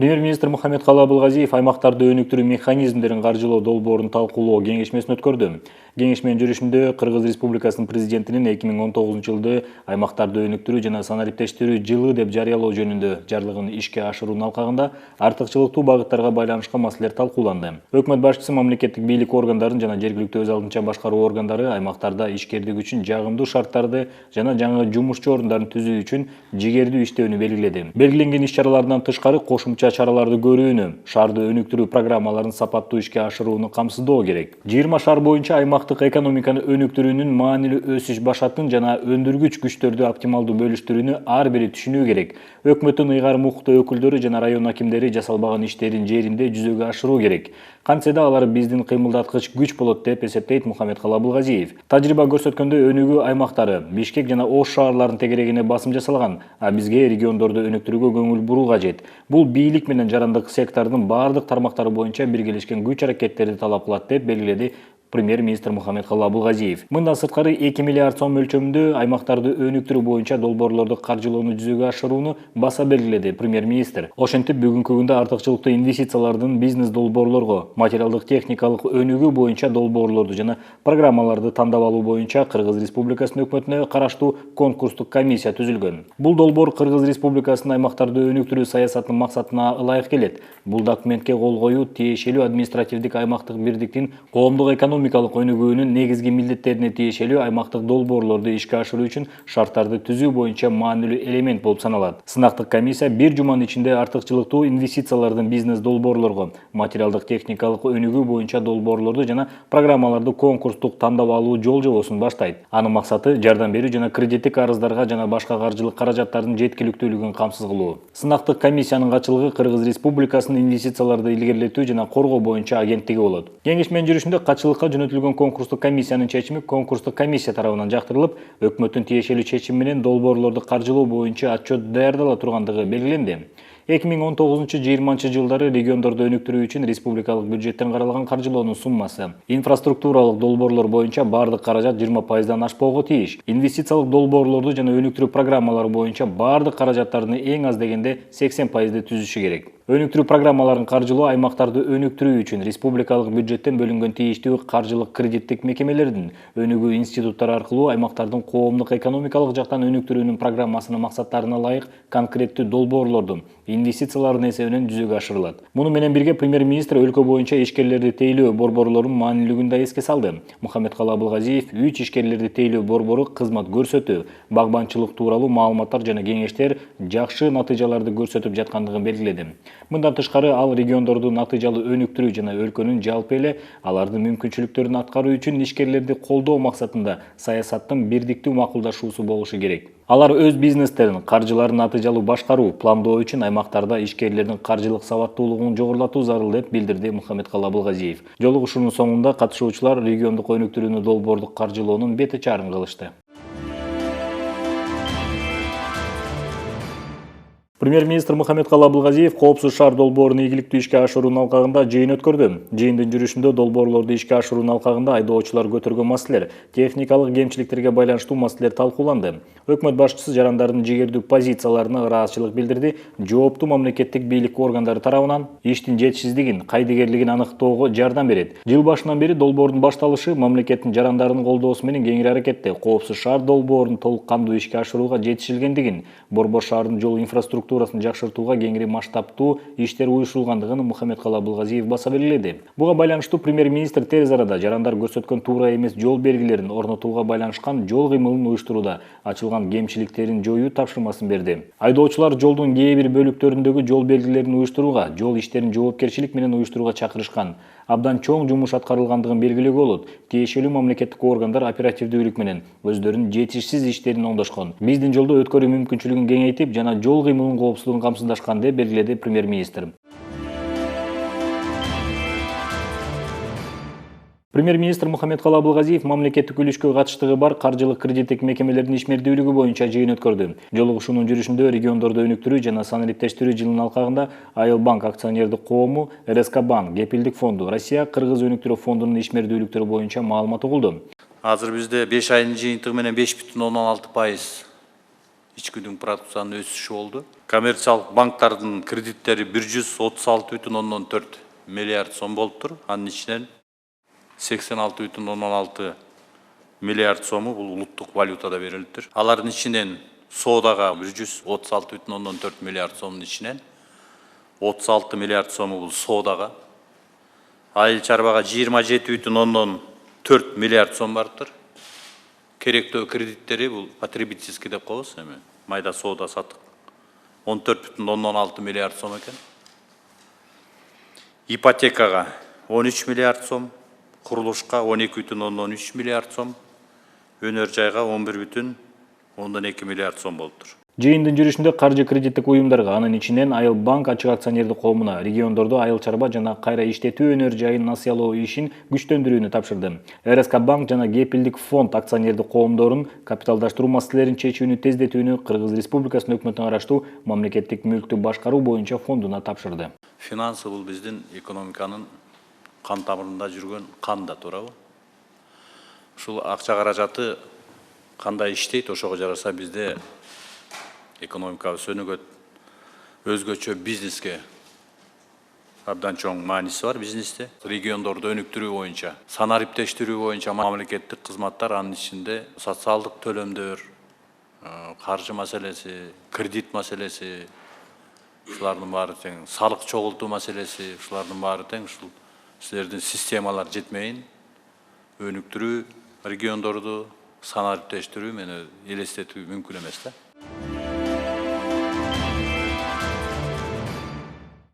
Премьер-министр Мухаммедкалый Абылгазиев аймактарды өнүктүрүү механизмдерин каржылоо долбоорун талкуулоо кеңешмесин өткөрдү. Кеңешменин жүрүшүндө Кыргыз Республикасынын президентинин 2019-жылды аймактарды өнүктүрүү жана санариптештирүү жылы деп жарыялоо жөнүндө жарлыгын ишке ашыруунун алкагында артыкчылыктуу багыттарга байланышкан маселелер талкууланды. Өкмөт башчысы мамлекеттик бийлик органдарын жана жергиликтүү өз алдынча башкаруу органдары аймактарда ишкердик үчүн жагымдуу шарттарды жана жаңы жумушчу орундарын түзүү үчүн жигердүү иштөөнү белгиледи. Белгиленген иш-чаралардан тышкары кошумча чараларды көрүүнү, шаарды өнүктүрүү программаларын сапаттуу ишке ашырууну камсыздоо керек. 20 шаар боюнча аймактык экономиканы өнүктүрүүнүн маанилүү өсүш башатын жана өндүргүч күчтөрдү оптималдуу бөлүштүрүүнү ар бири түшүнүү керек. Өкмөттүн ыйгарым укуктуу өкүлдөрү жана район акимдери жасалбаган иштерин жеринде жүзөгө ашыруу керек. Кантсе да алар биздин кыймылдаткыч күч болот деп эсептейт Мухаммедкалый Абылгазиев. Тажрыйба көрсөткөндөй өнүгүү аймактары Бишкек жана Ош шаарларынын тегерегине басым жасалган, а бизге региондорду өнүктүрүүгө көңүл буруу кажет. Бул бийлик менен жарандык сектордун бардык тармактары боюнча биргелешкен күч-аракеттерди талап кылат деп белгиледи Премьер-министр Мухаммедкалый Абылгазиев. Мындан сырткары 2 миллиард сом мөлчөрүндө аймактарды өнүктүрүү боюнча долбоорлорду каржылоону жүзөгө ашырууну баса белгиледи Премьер-министр. Ошентип бүгүнкү күндө артыкчылыктуу инвестициялардын бизнес долбоорлорго, материалдык техникалык өнүгүү боюнча долбоорлорду жана программаларды тандап алуу боюнча Кыргыз Республикасынын өкмөтүнө караштуу конкурстук комиссия түзүлгөн. Бул долбоор Кыргыз Республикасынын аймактарды өнүктүрүү саясатынын максатына ылайык келет. Бул документке кол коюу тиешелүү административдик аймактык бирдиктин коомдук экономикалык өнүгүүнүн негизги милдеттерине тиешелүү аймактык долбоорлорду ишке ашыруу үчүн шарттарды түзүү боюнча маанилүү элемент болуп саналат. Сынактык комиссия 1 жуманын ичинде артыкчылыктуу инвестициялардын бизнес долбоорлорго, материалдык техникалык өнүгүү боюнча долбоорлорду жана программаларды конкурстук тандап алуу жол-жобосун баштайт. Анын максаты жардам берүү жана кредиттик арыздарга жана башка каржылык каражаттардын жеткиликтүүлүгүн камсыз кылуу. Сынактык комиссиянын катчылыгы Кыргыз Республикасынын инвестицияларды илгерилетүү жана коргоо боюнча агенттиги болот. Кеңешменин жүрүшүндө катчылыкка жөнөтүлгөн конкурстук комиссиянын чечими конкурстук комиссия тарабынан жактырылып, өкмөттүн тиешелүү чечими менен долбоорлорду каржылоо боюнча отчет даярдала тургандыгы белгиленди. 2019-20 жылдары региондорду өнүктүрүү үчүн республикалык бюджеттен каралган каржылоонун суммасы инфраструктуралык долбоорлор боюнча бардык каражат 20%дан ашпоого тийиш. Инвестициялык долбоорлорду жана өнүктүрүү программалары боюнча бардык каражаттардын эң аз дегенде 80%ды түзүшү керек. Өнүктүрүү программаларын каржылоо аймактарды өнүктүрүү үчүн республикалык бюджеттен бөлүнгөн тийиштүү каржылык кредиттик мекемелердин өнүгүү институттары аркылуу аймактардын коомдук экономикалык жактан өнүктүрүүнүн программасынын максаттарына ылайык конкреттүү долбоорлорду инвестициялардын эсебинен жүзөгө ашырылат. Муну менен бирге Премьер-министр өлкө боюнча ишкерлерди тейлөө борборлорунун маанилүүлүгүн да эске салды. Мухаммедкалый Абылгазиев 3 ишкерлерди тейлөө борбору кызмат көрсөтүү, багбанчылык тууралуу маалыматтар жана кеңештер жакшы натыйжаларды көрсөтүп жаткандыгын белгиледи. Мындан тышкары ал региондорду натыйжалуу өнүктүрүү жана өлкөнүн жалпы эле алардын мүмкүнчүлүктөрүн аткаруу үчүн ишкерлерди колдоо максатында саясаттын бирдиктүү макулдашуусу болушу керек. Алар өз бизнестерин, каржыларын натыйжалуу башкаруу, пландоо үчүн аймактарда ишкерлердин каржылык сабаттуулугун жогорулатуу зарыл деп билдирди Мухаммедкалый Абылгазиев. Жолугушуунун соңунда катышуучулар региондук өнүктүрүүнү долбоордук каржылоонун бети чарын кылышты. Премьер-министр Мухаммедкалый Абылгазиев коопсуз шаар долбоорун ийгиликтүү ишке ашыруунун алкагында жыйын өткөрдү. Жыйындын жүрүшүндө долбоорлорду ишке ашыруунун алкагында айдоочулар көтөргөн маселелер, техникалык кемчиликтерге байланыштуу маселелер талкууланды. Өкмөт башчысы жарандардын жигердүү позицияларына ыраазычылык билдирди. Жооптуу мамлекеттик бийлик органдары тарабынан иштин жетишсиздигин, кайдыгерлигин аныктоого жардам берет. Жыл башынан бери долбоордун башталышы мамлекеттин жарандарынын колдоосу менен кеңири аракетте коопсуз шаар долбоорун толук кандуу ишке ашырууга жетишилгендигин, Борбор шаарынын жол инфраструктурасын жакшыртууга кеңири масштабтуу иштер уюштурулгандыгын Мухаммедкалый Абылгазиев баса белгиледи. Буга байланыштуу Премьер-министр терез арада жарандар көрсөткөн туура эмес жол белгилерин орнотууга байланышкан жол кыймылын уюштурууда ачылган кемчиликтерин жоюу тапшырмасын берди. Айдоочулар жолдун кээ бир бөлүктөрүндөгү жол белгилерин уюштурууга, жол иштерин жоопкерчилик менен уюштурууга чакырышкан. Абдан чоң жумуш аткарылгандыгын белгилөөгө болот. Тиешелүү мамлекеттик органдар оперативдүүлүк менен өздөрүнүн жетишсиз иштерин оңдошкон. Биздин жолдо өткөрүү мүмкүнчүлүгүн кеңейтип жана жол кыймылынын коопсуздугун камсыздашкан деп белгиледи Премьер-министр. Премьер-министр Мухаммедкалый Абылгазиев мамлекеттик үлүшкө катыштыгы бар каржылык кредиттик мекемелердин ишмердүүлүгү боюнча жыйын өткөрдү. Жолугушуунун жүрүшүндө региондорду өнүктүрүү жана санариптештирүү жылынын алкагында Айыл банк акционердик коому, РСК банк, Кепилдик фонду, Россия Кыргыз өнүктүрүү фондунун ишмердүүлүктөрү боюнча маалымат угулду. Азыр бизде 5 айдын жыйынтыгы менен 5,16% ичкүдүн продукциянын өсүшү болду. Коммерциялык банктардын кредиттери 136,4 миллиард сом болуптур. Анын ичинен 86,16 миллиард сому бул улуттук валютада берилиптир. Алардын ичинен соодага 136,4 миллиард сомдун ичинен 36 миллиард сому бул соодага, айыл чарбага 27,4 миллиард сом барыптыр. Керектөө кредиттери бул потребительский деп коебуз, эми майда соода сатык 14,6 миллиард сом экен. Ипотекага 13 миллиард сом, курулушка 12,3 миллиард сом, өнөр жайга 11,2 миллиард сом болуптур. Жыйындын жүрүшүндө каржы кредиттик уюмдарга, анын ичинен Айыл банк ачык акционердик коомуна региондордо айыл чарба жана кайра иштетүү өнөр жайын насыялоо ишин күчтөндүрүүнү тапшырды. РСК банк жана Кепилдик фонд акционердик коомдорун капиталдаштыруу маселелерин чечүүнү тездетүүнү Кыргыз Республикасынын өкмөтүнө караштуу мамлекеттик мүлктү башкаруу боюнча фондуна тапшырды. Финансы бул биздин экономиканын кан тамырында жүргөн кан да, туурабы? Ушул акча каражаты кандай иштейт, ошого жараша бизде экономикабыз өнүгөт. Өзгөчө бизнеске абдан чоң мааниси бар бизнесте. Региондорду өнүктүрүү боюнча, санариптештирүү боюнча мамлекеттик кызматтар, анын ичинде социалдык төлөмдөр, каржы маселеси, кредит маселеси, ушулардын баары тең, салык чогултуу маселеси, ушулардын баары тең ушул силердин системалар жетмейин өнүктүрүү, региондорду санариптештирүү менен элестетүү мүмкүн эмес да.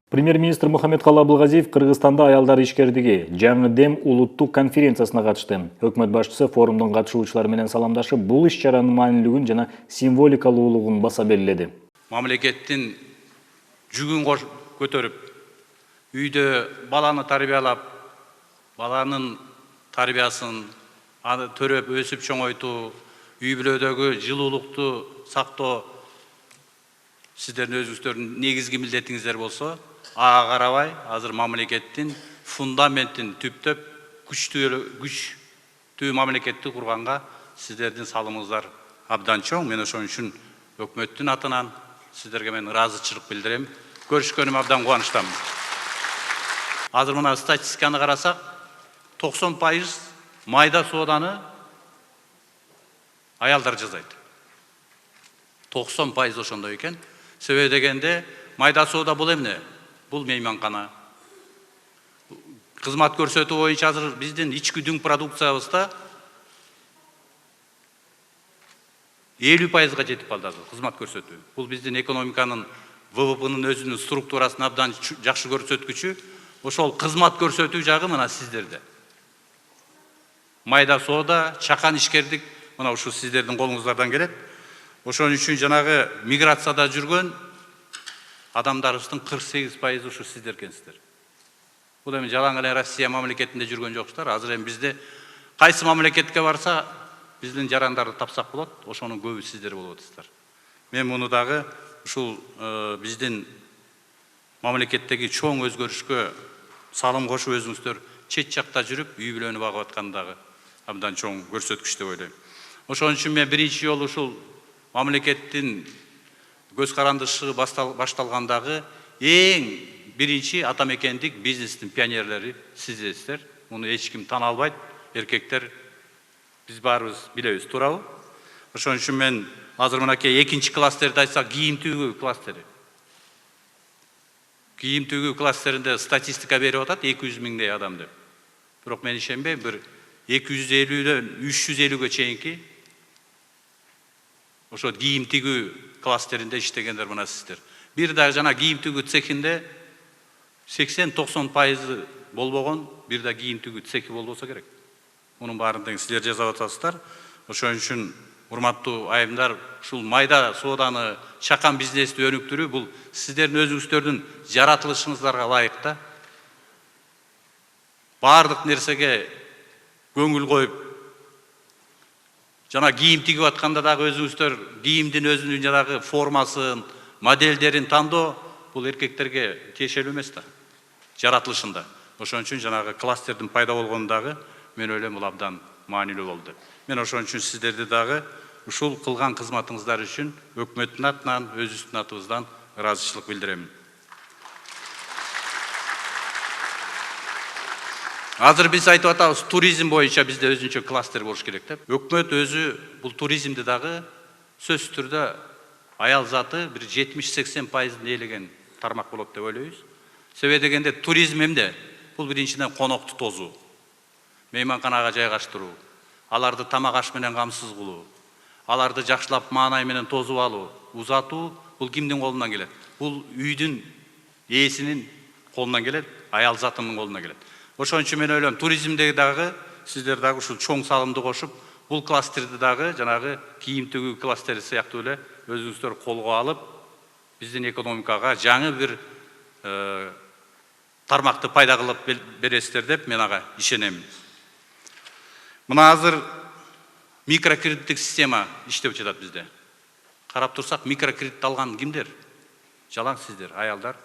Премьер-министр Мухаммедкалы Абылгазиев Кыргызстанда аялдар ишкердиги жаңы дем улуттук конференциясына катышты. Өкмөт башчысы форумдун катышуучулары менен саламдашып, бул иш-чаранын маанилүүлүгүн жана символикалуулугун баса белгиледи. Мамлекеттин жүгүн көтөрүп, үйдө баланы тарбиялап, баланын тарбиясын төрөп, өсүп чоңойтуу, үй бүлөдөгү жылуулукту сактоо сиздердин өзүңүздөрдүн негизги милдетиңиздер болсо, ага карабай, азыр мамлекеттин фундаментин түптөп, күчтүү мамлекетти курганга сиздердин салымыңыздар абдан чоң. Мен ошон үчүн өкмөттүн атынан сиздерге мен ыраазычылык билдирем. Көрүшкөнүм абдан кубанычтамын. Азыр мына статистиканы карасак, 90% майда сооданы аялдар жасайт. 90% ошондой экен. Себеби дегенде, майда соода бул эмне? Бул мейманкана. Кызмат көрсөтүү боюнча азыр биздин ичкүдүн продукциябызда 50%га жетип калды азыр кызмат көрсөтүү. Бул биздин экономиканын ВВПнын өзүнүн структурасын абдан жакшы көрсөткүчү. Ошол кызмат көрсөтүү жагы мына сиздерде. Майда соода, чакан ишкердик, мына ушу сиздердин колуңуздардан келет. Ошон үчүн жанагы миграцияда жүргөн адамдарыбыздын 48% ушу сиздер экенсиздер. Бул эми жалаң эле Россия мамлекетинде жүргөн жоксуздар. Азыр эми бизде кайсы мамлекетке барса, биздин жарандарды тапсак болот, ошонун көбү сиздер болуп атасыздар. Мен муну дагы ушул биздин мамлекеттеги чоң өзгөрүшкө салым кошуп өзүңүздөр чет жакта жүрүп, үй бүлөнү багып аткандагы абдан чоң көрсөткүч деп ойлойм. Ошон үчүн мен биринчи жолу ушул мамлекеттин көз карандышы башталгандагы эң биринчи атамекендик бизнестин пионерлери сиздерсиздер. Муну эч ким тана албайт. Эркектер биз баарыбыз билебиз, туурабы? Ошон үчүн мен азыр мынакей экинчи кластерди айтсак, кийим тигүү кластери. Кийим тигүү кластеринде статистика берип атат 200 миңдей адам деп. Бирок мен ишенбейм, бир 250дөн 350ге чейинки ошо кийим тигүү кластеринде иштегендер мына сиздер. Бир да жана кийим тигүү цехинде 80-90% болбогон, бир да кийим тигүү цехи болбосо керек. Мунун баарын тең силер жасап атасыздар. Ошон үчүн урматтуу айымдар, ушул майда сооданы, чакан бизнести өнүктүрүү бул сиздердин өзүңүздөрдүн жаратылышыңыздарга ылайык да. Баардык нерсеге көңүл коюп, жана кийим тигип атканда дагы өзүңүздөр кийимдин өзүнүн жанагы формасын, моделдерин тандоо бул эркектерге тиешелүү эмес да, жаратылышында. Ошон үчүн жанагы кластердин пайда болгондагы мен ойлойм бул абдан маанилүү болду. Мен ошон үчүн сиздерди дагы ушул кылган кызматыңыздар үчүн өкмөттүн атынан, өзүбүздүн атыбыздан ыраазычылык билдирем. Азыр биз айтып атабыз, туризм боюнча бизде өзүнчө кластер болуш керек деп. Өкмөт өзү бул туризмди дагы сөзсүз түрдө аял заты бир 70-80% ээлеген тармак болот деп ойлойбуз. Себеби дегенде туризм эмне? Бул биринчиден конокту тозуу, мейманканага жайгаштыруу, аларды тамак аш менен камсыз кылуу, аларды жакшылап маанай менен тозуп алуу, узатуу бул кимдин колунан келет? Бул үйдүн ээсинин колунан келет, аял затынын колунан келет. Ошон үчүн мен ойлойм, туризмдеги дагы сиздер дагы ушул чоң салымды кошуп, бул кластерди дагы жанагы кийим тигүү кластери сыяктуу эле өзүңүздөр колго алып, биздин экономикага жаңы бир тармакты пайда кылып бересиздер деп мен ага ишенем. Мына азыр микрокредиттик система иштеп жатат бизде. Карап турсак, микрокредит алган кимдер? Жалаң сиздер, аялдар.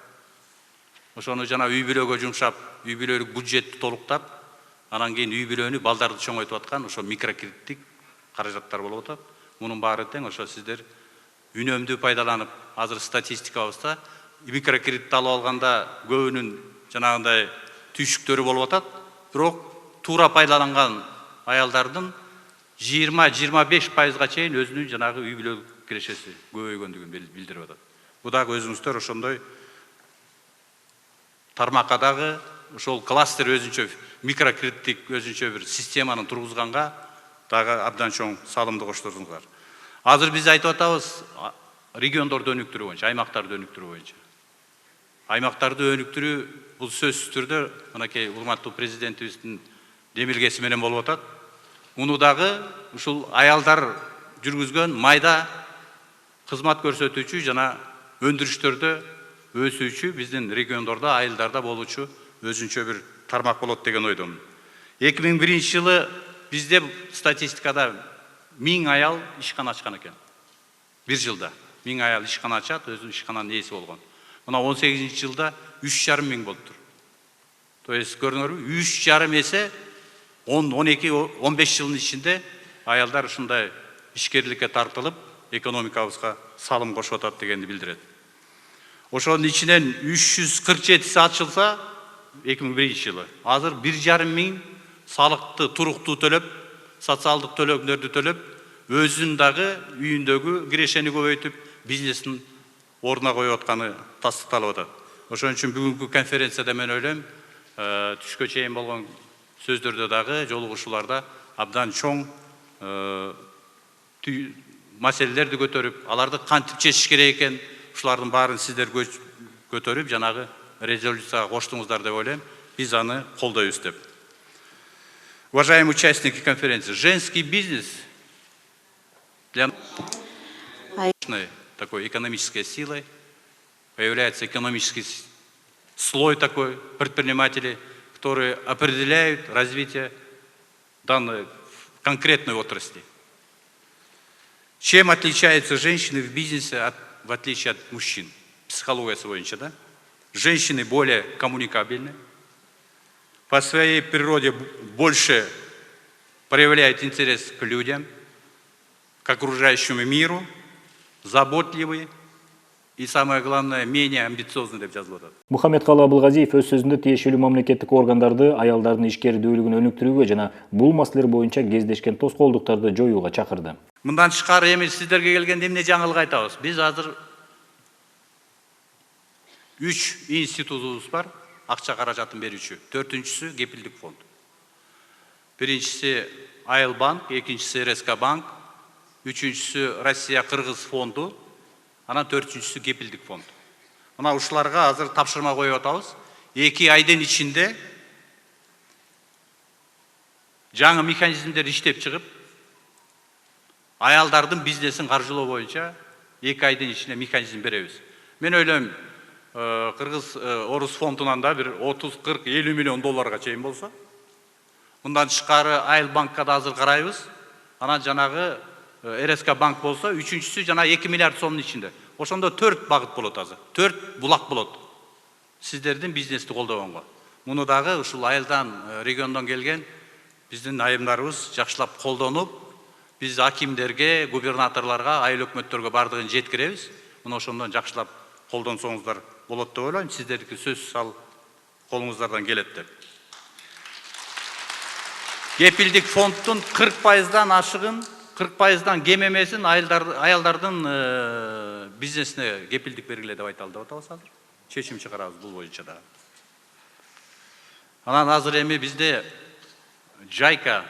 Ошону жана үй бүлөгө жумшап, үй бүлөлүк бюджетти толуктап, анан кийин үй бүлөнү, балдарды чоңойтуп аткан ошо микрокредиттик каражаттар болуп атат. Мунун баары тең ошо сиздер үнөмдү пайдаланып, азыр статистикабызда микрокредит алып алганда көбүнүн жанагындай түйшүктөрү болуп атат. Бирок туура пайдаланган аялдардын 20-25%га чейин өзүнүн жанагы үй бүлөлүк кирешеси көбөйгөндүгүн билдирип атат. Бу дагы өзүңүздөр ошондой тармакка дагы ошол кластер өзүнчө микрокредиттик өзүнчө бир системаны тургузганга дагы абдан чоң салымды коштуруңуздар. Азыр биз айтып атабыз региондорду өнүктүрүү боюнча, аймактарды өнүктүрүү боюнча. Аймактарды өнүктүрүү бул сөзсүз түрдө мынакей урматтуу президентибиздин демилгеси менен болуп атат. Муну дагы ушул аялдар жүргүзгөн майда кызмат көрсөтүүчү жана өндүрүштөрдө өсүүчү биздин региондордо, айылдарда болуучу өзүнчө бир тармак болот деген ойдомун. 2001-жылы бизде статистикада 1000 аял ишкана ачкан экен. Бир жылда 1000 аял ишкана ачат, өзүнүн ишкананын ээси болгон. Мына 18-жылда 3,5 миң болуптур. То есть көрүңөрбү, 3,5 эсе 10-12-15 жылдын ичинде аялдар ушундай ишкерликке тартылып, экономикабызга салым кошуп атат дегенди билдирет. Ошонун ичинен 347 ачылса 2001-жылы. Азыр 1,5 миң салыкты туруктуу төлөп, социалдык төлөмдөрдү төлөп, өзүнүн дагы үйүндөгү кирешени көбөйтүп, бизнесин ордуна коюп атканы тастыкталып атат. Ошон үчүн бүгүнкү конференцияда мен ойлойм, түшкө чейин болгон сөздөрдө дагы жолугушууларда абдан чоң маселелерди көтөрүп, аларды кантип чечиш керек экен, ушулардын баарын сиздер көтөрүп, жанагы резолюцияга коштуңуздар деп ойлойм. Биз аны колдойбуз деп. Уважаемые участники конференции, женский бизнес для такой экономической силой, появляется экономический слой такой предпринимателей, которые определяют развитие данной конкретной отрасли. Чем отличаются женщины в бизнесе в отличие от мужчин? Психология боюнча, да? Женщины более коммуникабельны, по своей природе больше проявляют интерес к людям, к окружающему миру, заботливые и, самое главное, менее амбициозны деп жазылып атат. Мухаммедкалы Абылгазиев өз сөзүндө тиешелүү мамлекеттик органдарды аялдардын ишкердүүлүгүн өнүктүрүүгө жана бул маселелер боюнча кездешкен тоскоолдуктарды жоюуга чакырды. Мындан тышкары эми сиздерге келгенде эмне жаңылык айтабыз? Биз азыр 3 институтубуз бар, акча каражатын берүүчү. 4-үнчүсү кепилдик фонд. Биринчиси Айыл банк, экинчиси РСК банк, 3-үнчүсү Россия-Кыргыз фонду, анан 4-үнчүсү кепилдик фонд. Мына ушуларга азыр тапшырма коюп атабыз. 2 айдын ичинде жаңы механизмдер иштеп чыгып, аялдардын бизнесин каржылоо боюнча 2 айдын ичинде механизм беребиз. Мен ойлойм, Кыргыз Орус фондунан да бир 30-40-50 миллион долларга чейин болсо, мындан тышкары Айыл банкка да азыр карайбыз. Анан жанагы РСК банк болсо, 3-үнчүсү жана 2 миллиард сомдун ичинде. Ошондо 4 багыт болот азыр. 4 булак болот. Сиздердин бизнести колдогонго. Муну дагы ушул айылдан, региондон келген биздин айымдарыбыз жакшылап колдонуп, Биз акимдерге, губернаторларга, айыл өкмөттөргө бардыгын жеткиребиз. Мына ошондон жакшылап колдонсоңуздар болот деп ойлойм. Сиздердики сөз ал колуңуздардан келет деп. Кепилдик фонддун 40%дан ашыгын, 40%дан кем эмесин аялдардын бизнесине кепилдик бергиле деп айталы деп атабыз азыр. Чечим чыгарабыз бул боюнча да. Анан азыр эми бизде Жайка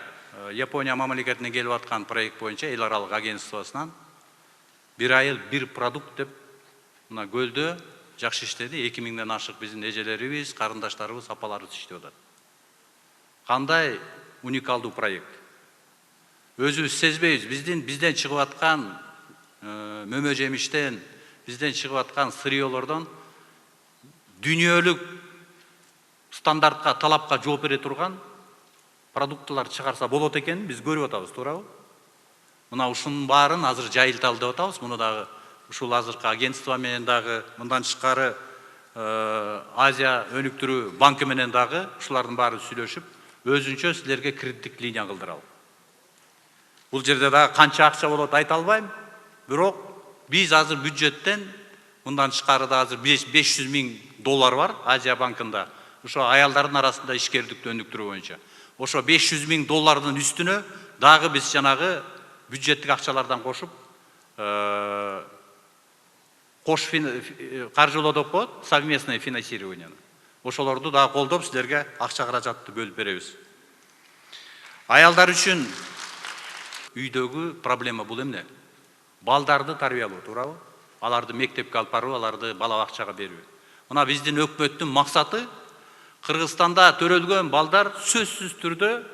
Япония мамлекетинен келип аткан проект боюнча эл аралык агентствосунан бир айыл бир продукт деп мына көлдө жакшы иштеди. 2000ден ашык биздин эжелерибиз, карындаштарыбыз, апаларыбыз иштеп атат. Кандай уникалдуу проект. Өзүбүз сезбейбиз, бизден чыгып аткан мөмө жемиштен, бизден чыгып аткан сырьёлордон дүйнөлүк стандартка, талапка жооп бере турган продуктылар чыгарса болот экенин биз көрүп атабыз, туурабы? Мына ушунун баарын азыр жайылталы деп атабыз. Муну дагы ушул азыркы агентство менен дагы, мындан тышкары Азия өнүктүрүү банкы менен дагы ушулардын баары сүйлөшүп, өзүнчө силерге кредиттик линия кылдыралы. Бул жерде дагы канча акча болот айта албайм, бирок биз азыр бюджеттен мындан тышкары да азыр $500 000 бар Азия банкында. Ошо аялдардын арасында ишкердикти өнүктүрүү боюнча. Ошо $500 000 үстүнө дагы биз жанагы бюджеттик акчалардан кошуп, кош каржылоо деп коет, совместное финансирование. Ошолорду дагы колдоп, силерге акча каражатты бөлүп беребиз. Аялдар үчүн үйдөгү проблема бул эмне? Балдарды тарбиялоо, туурабы? Аларды мектепке алып баруу, аларды бала бакчага берүү. Мына биздин өкмөттүн максаты Кыргызстанда төрөлгөн балдар сөзсүз түрдө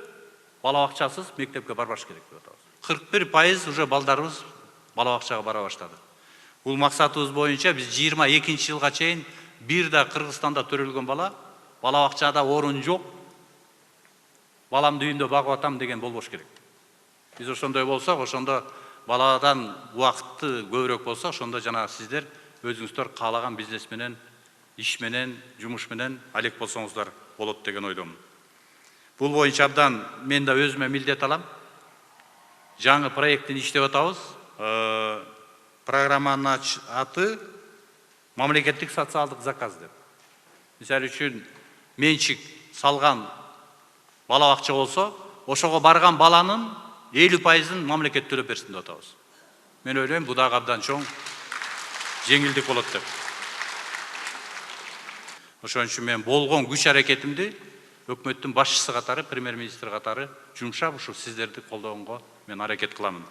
бала бакчасыз мектепке барбаш керек деп атабыз. 41% уже балдарыбыз бала бакчага бара баштады. Бул максатыбыз боюнча биз 22-жылга чейин бир да Кыргызстанда төрөлгөн бала бакчада орун жок, баламды үйүндө багып атам деген болбош керек. Биз ошондой болсок, ошондо баладан убакытты көбүрөөк болсо, ошондо жана сиздер өзүңүздөр каалаган бизнес менен, иш менен, жумуш менен алек болсоңуздар болот деген ойдомун. Бул боюнча абдан мен да өзүмө милдет алам. Жаңы проекттин иштеп атабыз. Программанын аты мамлекеттик социалдык заказ деп. Мисалы үчүн менчик салган бала бакча болсо, ошого барган баланын 50%-ын мамлекет төлөп берсин деп атабыз. Мен ойлойм, бул дагы абдан чоң жеңилдик болот деп. Ошон үчүн мен болгон күч аракетимди өкмөттүн башчысы катары, премьер-министр катары жумшап, ушу сиздерди колдогонго мен аракет кыламын.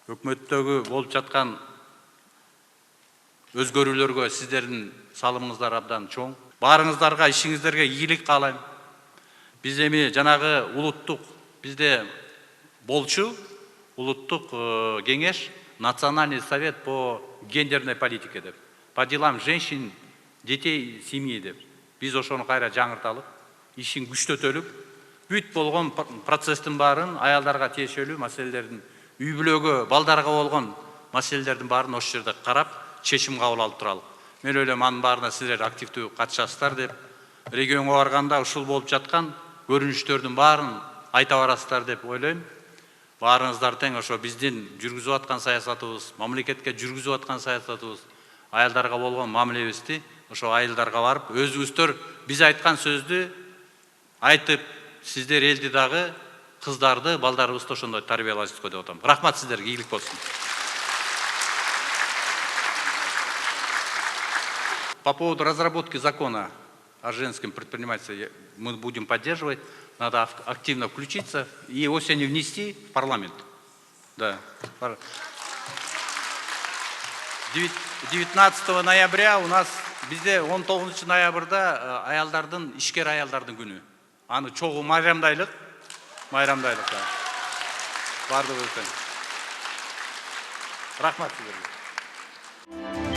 Өкмөттөгү болуп жаткан өзгөрүүлөргө сиздердин салымыңыздар абдан чоң. Баарыңыздарга, ишиңиздерге ийгилик каалайм. Биз эми жанагы улуттук бизде болчу улуттук кеңеш, Национальный совет по гендерной политике деп, по делам женщин, детей, семьи деп. Биз ошону кайра жаңырталып, ишин күчтөтөлүп, бүт болгон процесстин баарын аялдарга тиешелүү маселелердин, үй бүлөгө, балдарга болгон маселелердин баарын ошол жерде карап, чечим кабыл алып туралык. Мен ойлойм, анын баарына силер активдүү катышасыздар деп, регионго барганда ушул болуп жаткан көрүнүштөрдүн баарын айта барасыздар деп ойлойм. Баарыңыздар тең ошо биздин жүргүзүп аткан саясатыбыз, мамлекетке жүргүзүп аткан саясатыбыз, аялдарга болгон мамилебизди ошо айылдарга барып, өзүңүздөр биз айткан сөздү айтып, сиздер элди дагы, кыздарды, балдарыбызды ошондой тарбиялайсызго деп атам. Рахмат сиздерге, ийгилик болсун. По поводу разработки закона о женском предпринимательстве мы будем поддерживать. Надо активно включиться и осенью внести в парламент. Да. 19 ноября у нас bizde 19 ноябрда аялдардын, ишкер аялдардын күнү. Аны чогуу майрамдайлык. Бардыгы өтөн. Рахмат сиздерге.